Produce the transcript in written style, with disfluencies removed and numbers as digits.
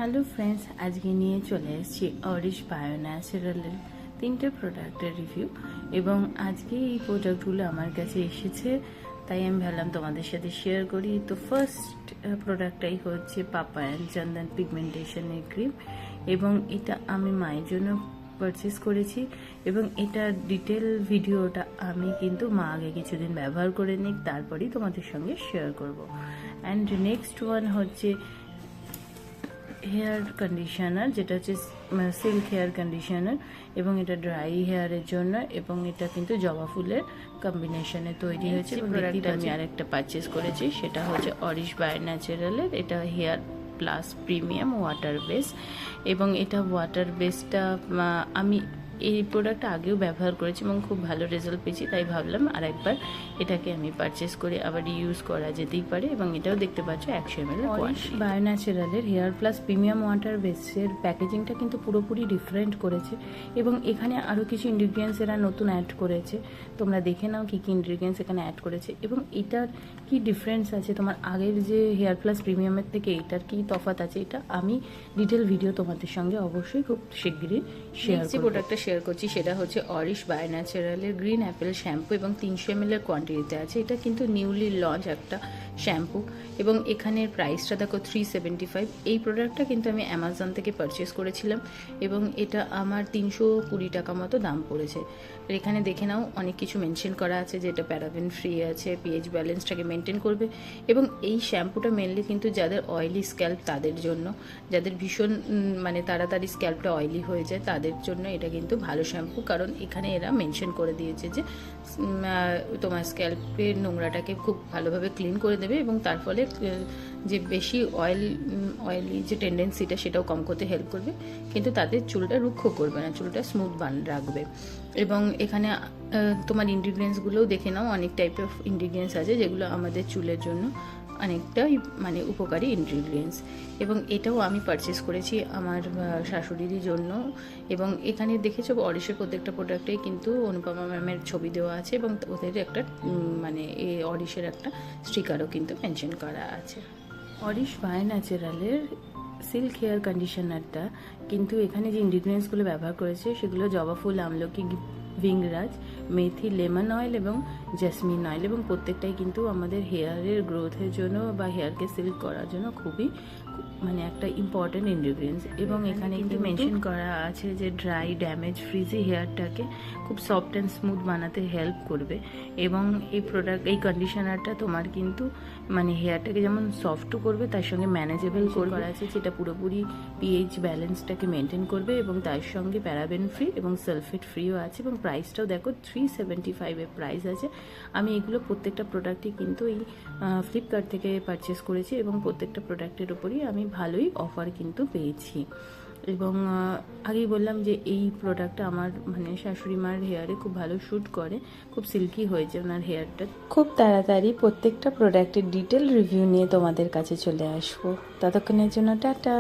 Hello friends, আজকে নিয়ে চলে এসেছি অরিশ বায়ো ন্যাচারালের 3টে প্রোডাক্টের রিভিউ। এবং আজকে এই প্রোডাক্টগুলো আমার কাছে এসেছে, তাই আমি ভাবলাম তোমাদের সাথে শেয়ার করি। তো ফার্স্ট প্রোডাক্টটাই হচ্ছে পাপায়ান চন্দন পিগমেন্টেশনের ক্রিম, এবং এটা আমি মায়ের জন্য পারচেস করেছি। এবং এটা ডিটেল ভিডিওটা আমি কিন্তু মা আগে কিছুদিন ব্যবহার করে নিই, তারপরেই তোমাদের সঙ্গে শেয়ার করব। অ্যান্ড নেক্সট ওয়ান হচ্ছে হেয়ার কন্ডিশনার, যেটা হচ্ছে সিল্ক হেয়ার কন্ডিশনার, এবং এটা ড্রাই হেয়ারের জন্য, এবং এটা কিন্তু জবা ফুলের কম্বিনেশনে তৈরি হয়েছে। প্রোডাক্টটা আমি আরেকটা পারচেস করেছি, সেটা হচ্ছে অরিশ বায়ো ন্যাচারালের। এটা hair plus premium water base, এবং এটা ওয়াটার বেসটা আমি এই প্রোডাক্টটা আগেও ব্যবহার করেছি এবং খুব ভালো রেজাল্ট পেয়েছি, তাই ভাবলাম আর একবার এটাকে আমি পারচেস করে আবার ইউজ করা যেতেই পারে। এবং এটাও দেখতে পাচ্ছ 100 ml বায়ো ন্যাচারালের হেয়ার প্লাস প্রিমিয়াম ওয়াটার বেসের প্যাকেজিংটা কিন্তু পুরোপুরি ডিফারেন্ট করেছে, এবং এখানে আরও কিছু ইনগ্রিডিয়েন্টস এরা নতুন অ্যাড করেছে। তোমরা দেখে নাও কী কী ইনগ্রিডিয়েন্টস এখানে অ্যাড করেছে এবং এটার কি ডিফারেন্স আছে তোমার আগের যে হেয়ার প্লাস প্রিমিয়ামের থেকে এটার কি তফাৎ আছে, এটা আমি ডিটেল ভিডিও তোমাদের সঙ্গে অবশ্যই খুব শিগগিরই শেয়ার করব। প্রোডাক্টটা শেয়ার করছি, সেটা হচ্ছে অরিশ বায়ো ন্যাচারালের গ্রিন অ্যাপেল শ্যাম্পু, এবং 300 ml এর কোয়ান্টিটিতে আছে। এটা কিন্তু নিউলি লঞ্চ একটা শ্যাম্পু, এবং এখানের প্রাইসটা দেখো 375। এই প্রোডাক্টটা কিন্তু আমি অ্যামাজন থেকে পারচেস করেছিলাম, এবং এটা আমার 320 টাকা মতো দাম পড়েছে। এখানে দেখে নাও অনেক কিছু মেনশন করা আছে, যে এটা প্যারাবেন ফ্রি আছে, পিএইচ ব্যালেন্সটাকে মেনটেন করবে। এবং এই শ্যাম্পুটা মেনলি কিন্তু যাদের অয়েলি স্ক্যাল্প তাদের জন্য, যাদের ভীষণ মানে তাড়াতাড়ি স্ক্যাল্পটা অয়েলি হয়ে যায় তাদের জন্য এটা কিন্তু ভালো শ্যাম্পু। কারণ এখানে এরা মেনশন করে দিয়েছে যে তোমার স্ক্যাল্পের নোংরাটাকে খুব ভালোভাবে ক্লিন করে দেবে, এবং তার ফলে যে বেশি অয়েলি যে টেন্ডেন্সিটা সেটাও কম করতে হেল্প করবে, কিন্তু তাদের চুলটা রুক্ষ করবে না, চুলটা স্মুথ রাখবে। এবং এখানে তোমার ইনগ্রিডিয়েন্টসগুলোও দেখে নাও, অনেক টাইপের ইনগ্রিডিয়েন্টস আছে যেগুলো আমাদের চুলের জন্য অনেকটাই মানে উপকারী ইনগ্রিডিয়েন্টস। এবং এটাও আমি পারচেস করেছি আমার শাশুড়ির জন্য। এবং এখানে দেখেছো অরিশের প্রত্যেকটা প্রোডাক্টেই কিন্তু অনুপমা ম্যামের ছবি দেওয়া আছে, এবং ওদের একটা মানে এই অরিশের একটা স্টিকারও কিন্তু মেনশন করা আছে। অরিশ বায়ো ন্যাচারালের সিল্ক হেয়ার কন্ডিশনারটা কিন্তু এখানে যে ইনগ্রিডিয়েন্টসগুলো ব্যবহার করেছে সেগুলো জবা ফুল, আমলকি, ভিংরাজ, মেথি, লেমন অয়েল এবং জেসমিন অয়েল, এবং প্রত্যেকটাই কিন্তু আমাদের হেয়ারের গ্রোথের জন্য বা হেয়ারকে সিল্ক করার জন্য খুবই মানে একটা ইম্পর্টেন্ট ইনগ্রিডিয়েন্টস। এবং এখানে কিন্তু মেনশন করা আছে যে ড্রাই ড্যামেজ ফ্রিজি হেয়ারটাকে খুব সফট অ্যান্ড স্মুথ বানাতে হেল্প করবে। এবং এই কন্ডিশনারটা তোমার কিন্তু মানে হেয়ারটাকে যেমন সফটও করবে, তার সঙ্গে ম্যানেজেবল করা আছে, যেটা পুরোপুরি পিএইচ ব্যালেন্সটাকে মেনটেন করবে, এবং তার সঙ্গে প্যারাবেন ফ্রি এবং সালফেট ফ্রিও আছে। এবং প্রাইসটাও দেখো 375 প্রাইস আছে। আমি এগুলো প্রত্যেকটা প্রোডাক্টই কিন্তু এই ফ্লিপকার্ট থেকে পারচেস করেছি, এবং প্রত্যেকটা প্রোডাক্টের ওপরই আমি ভালোই অফার কিন্তু পেয়েছি। এবং আগেই বললাম যে এই প্রোডাক্টটা আমার মানে শাশুড়ি মার হেয়ারে খুব ভালো শ্যুট করে, খুব সিল্কি হয়েছে ওনার হেয়ারটা। খুব তাড়াতাড়ি প্রত্যেকটা প্রোডাক্টের ডিটেল রিভিউ নিয়ে তোমাদের কাছে চলে আসবো। ততক্ষণের জন্য টাটা।